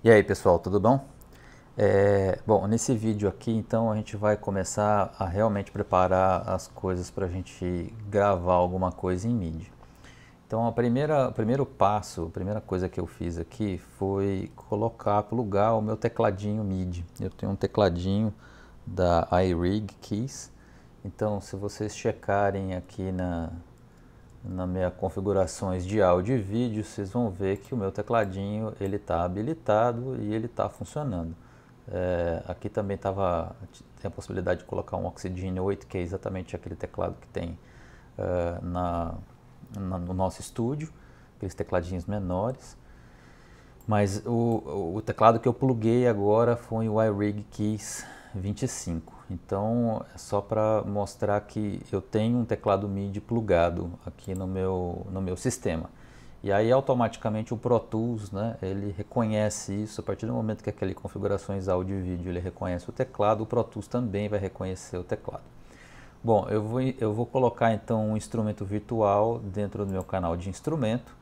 E aí pessoal, tudo bom? Bom, nesse vídeo aqui então a gente vai começar a realmente preparar as coisas para a gente gravar alguma coisa em MIDI. Então o primeiro passo, a primeira coisa que eu fiz aqui foi colocar, plugar o meu tecladinho MIDI. Eu tenho um tecladinho da iRig Keys, então se vocês checarem aqui nas minhas configurações de áudio e vídeo, vocês vão ver que o meu tecladinho ele está habilitado e ele está funcionando. Aqui também tem a possibilidade de colocar um Oxygen 8, que é exatamente aquele teclado que tem no nosso estúdio, aqueles tecladinhos menores. Mas o teclado que eu pluguei agora foi o iRig Keys 25. Então é só para mostrar que eu tenho um teclado MIDI plugado aqui no meu sistema. E aí automaticamente o Pro Tools, né, ele reconhece isso. A partir do momento que aquele configurações áudio e vídeo ele reconhece o teclado, o Pro Tools também vai reconhecer o teclado. Bom, eu vou colocar então um instrumento virtual dentro do meu canal de instrumento.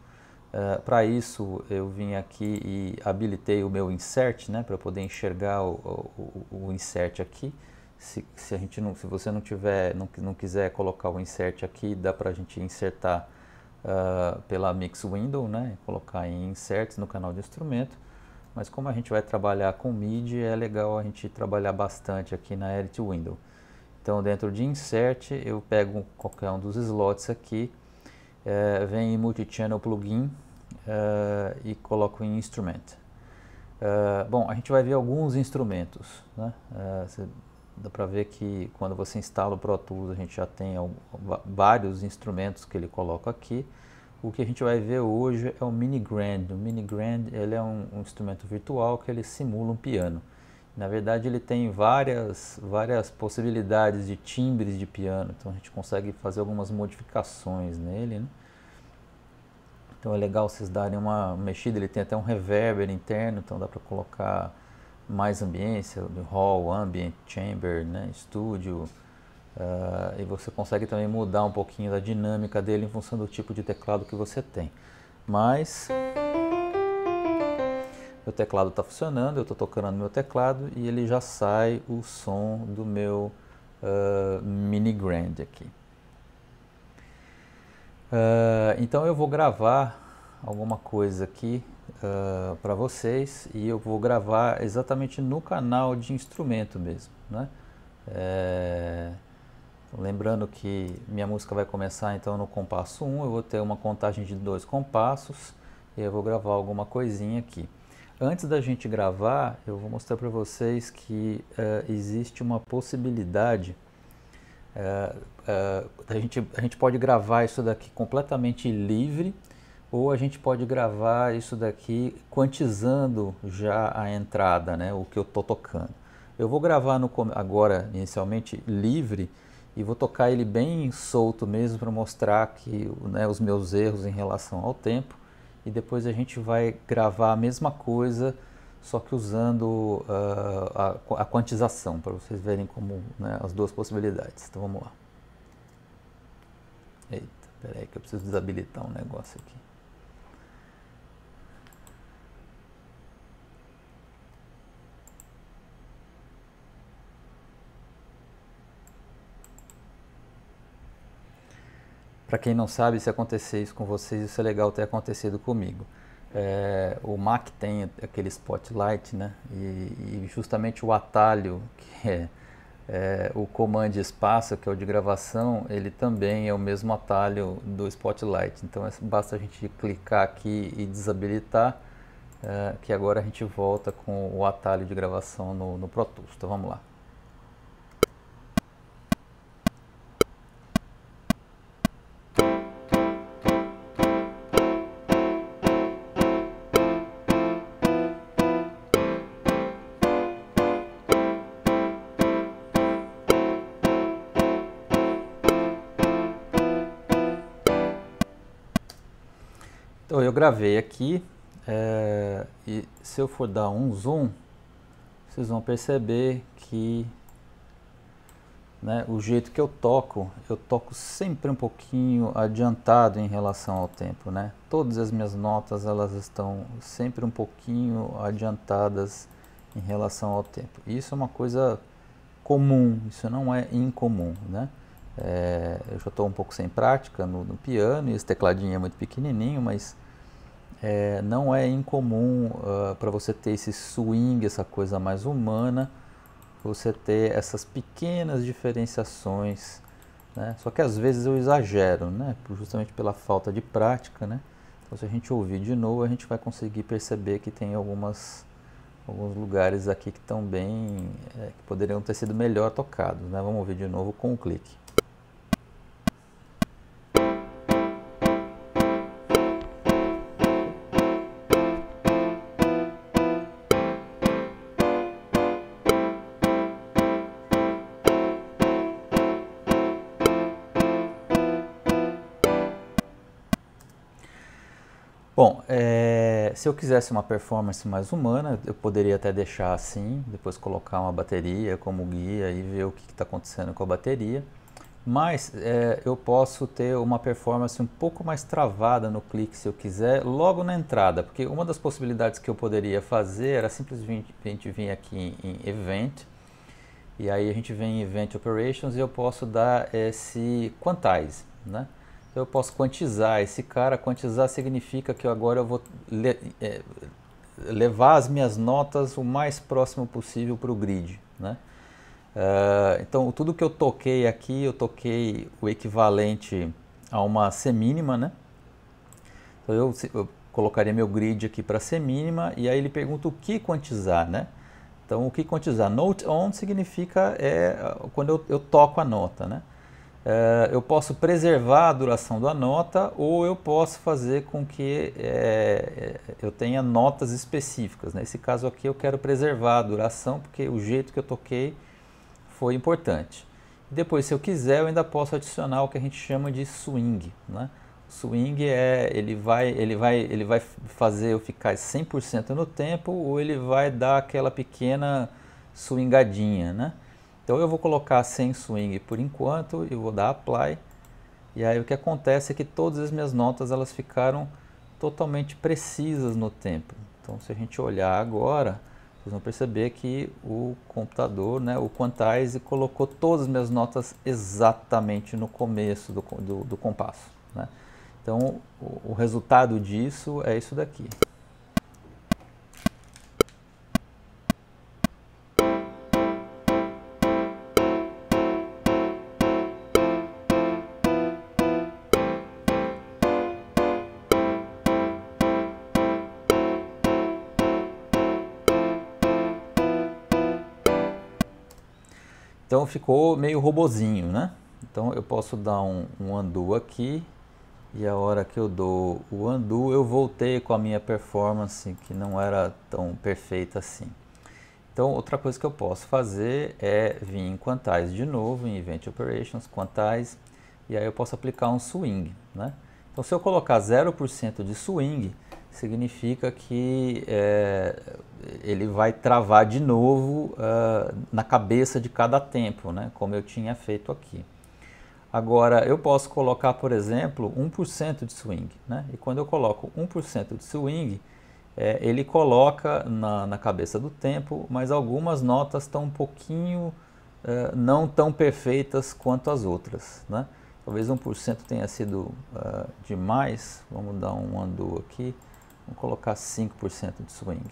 Para isso eu vim aqui e habilitei o meu insert, né, para eu poder enxergar o insert aqui. Se você não quiser colocar o insert aqui, dá para a gente insertar pela Mix Window, né, colocar em inserts no canal de instrumento. Mas como a gente vai trabalhar com MIDI, é legal a gente trabalhar bastante aqui na Edit Window. Então dentro de Insert eu pego qualquer um dos slots aqui, vem em Multi-Channel Plugin e coloco em Instrument. Bom, a gente vai ver alguns instrumentos, né? Dá para ver que quando você instala o Pro Tools a gente já tem vários instrumentos que ele coloca aqui. O que a gente vai ver hoje é o Mini Grand. O Mini Grand ele é um instrumento virtual que ele simula um piano. Na verdade ele tem várias possibilidades de timbres de piano, então a gente consegue fazer algumas modificações nele, né? Então é legal vocês darem uma mexida, ele tem até um reverber interno, então dá para colocar mais ambiência, hall, ambient, chamber, né, estúdio, e você consegue também mudar um pouquinho da dinâmica dele em função do tipo de teclado que você tem. Mas meu teclado está funcionando, eu estou tocando no meu teclado e ele já sai o som do meu Mini Grand aqui. Então eu vou gravar alguma coisa aqui para vocês e eu vou gravar exatamente no canal de instrumento mesmo, né? Lembrando que minha música vai começar então no compasso 1, eu vou ter uma contagem de 2 compassos e eu vou gravar alguma coisinha aqui. Antes da gente gravar, eu vou mostrar para vocês que existe uma possibilidade. A gente pode gravar isso daqui completamente livre, ou a gente pode gravar isso daqui quantizando já a entrada, né, o que eu estou tocando. Eu vou gravar agora, inicialmente, livre, e vou tocar ele bem solto mesmo para mostrar que, né, os meus erros em relação ao tempo. E depois a gente vai gravar a mesma coisa, só que usando a quantização, para vocês verem como, né, as duas possibilidades. Então vamos lá. Eita, peraí que eu preciso desabilitar um negócio aqui. Para quem não sabe, se acontecer isso com vocês, isso é legal ter acontecido comigo. O Mac tem aquele Spotlight, né? E justamente o atalho, que é o Command Espaço, que é o de gravação, ele também é o mesmo atalho do Spotlight. Então basta a gente clicar aqui e desabilitar, que agora a gente volta com o atalho de gravação no Pro Tools. Então vamos lá. Então eu gravei aqui, e se eu for dar um zoom, vocês vão perceber que né, o jeito que eu toco sempre um pouquinho adiantado em relação ao tempo, né? Todas as minhas notas elas estão sempre um pouquinho adiantadas em relação ao tempo. Isso é uma coisa comum, isso não é incomum, né? Eu já estou um pouco sem prática no piano e esse tecladinho é muito pequenininho, mas não é incomum para você ter esse swing, essa coisa mais humana, você ter essas pequenas diferenciações, né? Só que às vezes eu exagero, né? Justamente pela falta de prática, né? Então, se a gente ouvir de novo, a gente vai conseguir perceber que tem alguns lugares aqui que estão bem, que poderiam ter sido melhor tocados, né? Vamos ouvir de novo com o clique. Bom, se eu quisesse uma performance mais humana, eu poderia até deixar assim, depois colocar uma bateria como guia e ver o que está acontecendo com a bateria. Mas eu posso ter uma performance um pouco mais travada no clique se eu quiser, logo na entrada, porque uma das possibilidades que eu poderia fazer era simplesmente vir aqui em Event, e aí a gente vem em Event Operations e eu posso dar esse Quantize, né? Eu posso quantizar esse cara. Quantizar significa que agora eu vou levar as minhas notas o mais próximo possível para o grid, né? Então tudo que eu toquei aqui, eu toquei o equivalente a uma semínima, né? Então eu colocaria meu grid aqui para semínima e aí ele pergunta o que quantizar, né? Então o que quantizar? Note on significa quando eu toco a nota, né? Eu posso preservar a duração da nota ou eu posso fazer com que eu tenha notas específicas. Nesse caso aqui eu quero preservar a duração porque o jeito que eu toquei foi importante. Depois, se eu quiser, eu ainda posso adicionar o que a gente chama de swing, né? Swing ele vai fazer eu ficar 100% no tempo ou ele vai dar aquela pequena swingadinha, né? Então eu vou colocar sem swing por enquanto e vou dar apply. E aí o que acontece é que todas as minhas notas elas ficaram totalmente precisas no tempo. Então se a gente olhar agora, vocês vão perceber que o computador, né, o Quantize, colocou todas as minhas notas exatamente no começo do compasso, né? Então o resultado disso é isso daqui. Então ficou meio robozinho, né? Então eu posso dar um undo aqui e a hora que eu dou o undo eu voltei com a minha performance que não era tão perfeita assim. Então outra coisa que eu posso fazer é vir em Quantize de novo, em Event Operations, Quantize, e aí eu posso aplicar um swing, né? Então se eu colocar 0% de swing, significa que ele vai travar de novo na cabeça de cada tempo, né? Como eu tinha feito aqui. Agora, eu posso colocar, por exemplo, 1% de swing, né? E quando eu coloco 1% de swing, ele coloca na cabeça do tempo, mas algumas notas estão um pouquinho não tão perfeitas quanto as outras, né? Talvez 1% tenha sido demais. Vamos dar um undo aqui. Vamos colocar 5% de swing.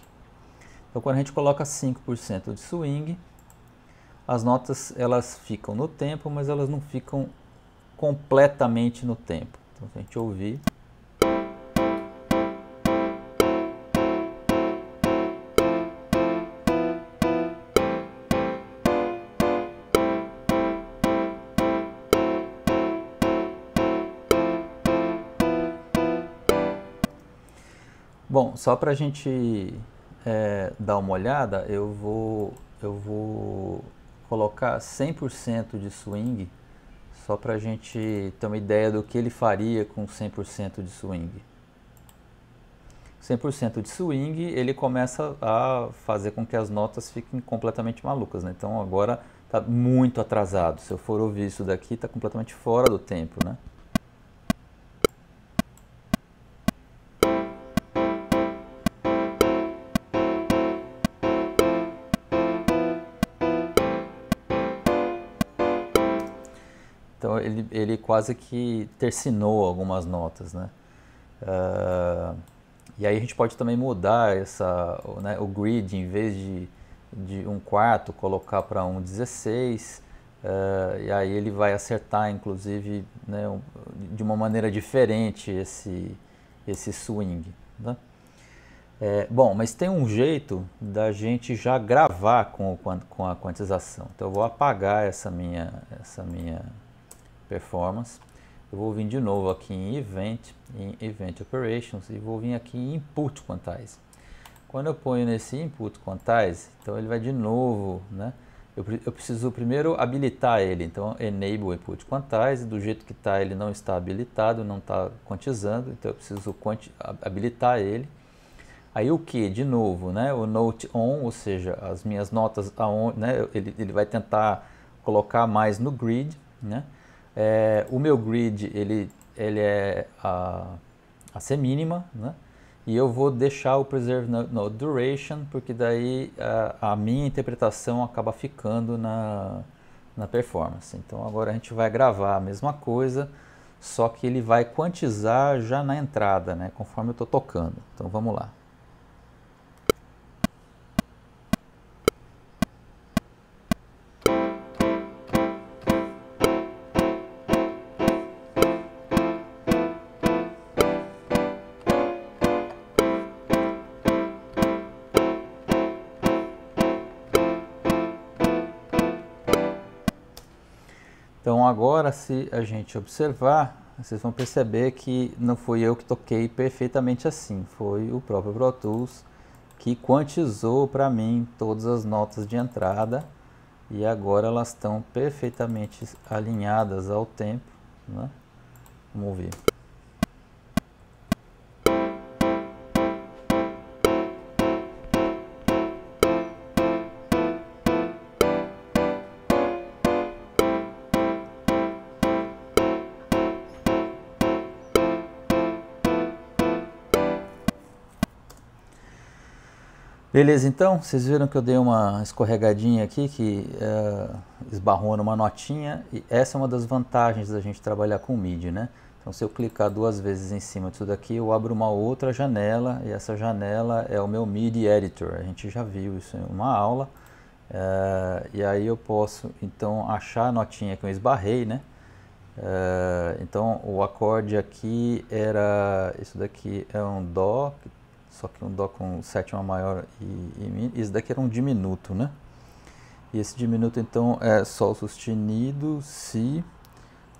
Então, quando a gente coloca 5% de swing, as notas elas ficam no tempo, mas elas não ficam completamente no tempo. Então, se a gente ouvir... Bom, só para a gente dar uma olhada, eu vou colocar 100% de swing, só para a gente ter uma ideia do que ele faria com 100% de swing. 100% de swing, ele começa a fazer com que as notas fiquem completamente malucas, né? Então agora está muito atrasado. Se eu for ouvir isso daqui, está completamente fora do tempo, né? Então ele quase que tercinou algumas notas, né? E aí a gente pode também mudar né, o grid, em vez de um quarto, colocar para um 16, e aí ele vai acertar, inclusive, né, de uma maneira diferente esse swing, né? Bom, mas tem um jeito da gente já gravar com a quantização. Então eu vou apagar essa minha performance. Eu vou vir de novo aqui em Event Operations, e vou vir aqui em Input Quantize. Quando eu ponho nesse Input Quantize, então ele vai de novo, né? Eu preciso primeiro habilitar ele, então Enable Input Quantize, do jeito que está ele não está habilitado, não está quantizando, então eu preciso habilitar ele. Aí o que? De novo, né? O Note On, ou seja, as minhas notas, né? Ele vai tentar colocar mais no grid, né? O meu grid ele é a semínima, né? E eu vou deixar o Preserve no Duration, porque daí a minha interpretação acaba ficando na performance. Então agora a gente vai gravar a mesma coisa, só que ele vai quantizar já na entrada, né? Conforme eu estou tocando. Então vamos lá. Então agora, se a gente observar, vocês vão perceber que não fui eu que toquei perfeitamente assim, foi o próprio Pro Tools que quantizou para mim todas as notas de entrada, e agora elas estão perfeitamente alinhadas ao tempo, né? Vamos ver. Beleza, então, vocês viram que eu dei uma escorregadinha aqui, que esbarrou numa notinha, e essa é uma das vantagens da gente trabalhar com MIDI, né? Então, se eu clicar duas vezes em cima disso daqui, eu abro uma outra janela, e essa janela é o meu MIDI Editor. A gente já viu isso em uma aula, e aí eu posso, então, achar a notinha que eu esbarrei, né? Então, o acorde aqui era, isso daqui é um Dó, só que um Dó com sétima maior e Mi. Isso daqui era um diminuto, né? E esse diminuto então é Sol sustenido, Si,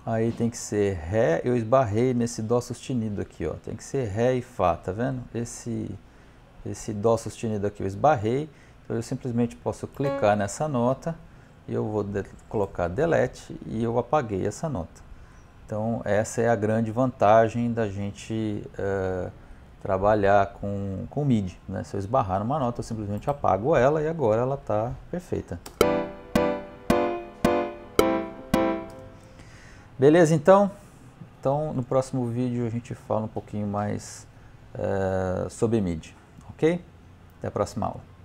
aí tem que ser Ré. Eu esbarrei nesse Dó sustenido aqui, ó. Tem que ser Ré e Fá, tá vendo? Esse Dó sustenido aqui eu esbarrei, então eu simplesmente posso clicar nessa nota e eu vou colocar Delete e eu apaguei essa nota. Então essa é a grande vantagem da gente trabalhar com MIDI, né? Se eu esbarrar numa nota, eu simplesmente apago ela e agora ela está perfeita. Beleza, então? Então, no próximo vídeo a gente fala um pouquinho mais sobre MIDI, ok? Até a próxima aula.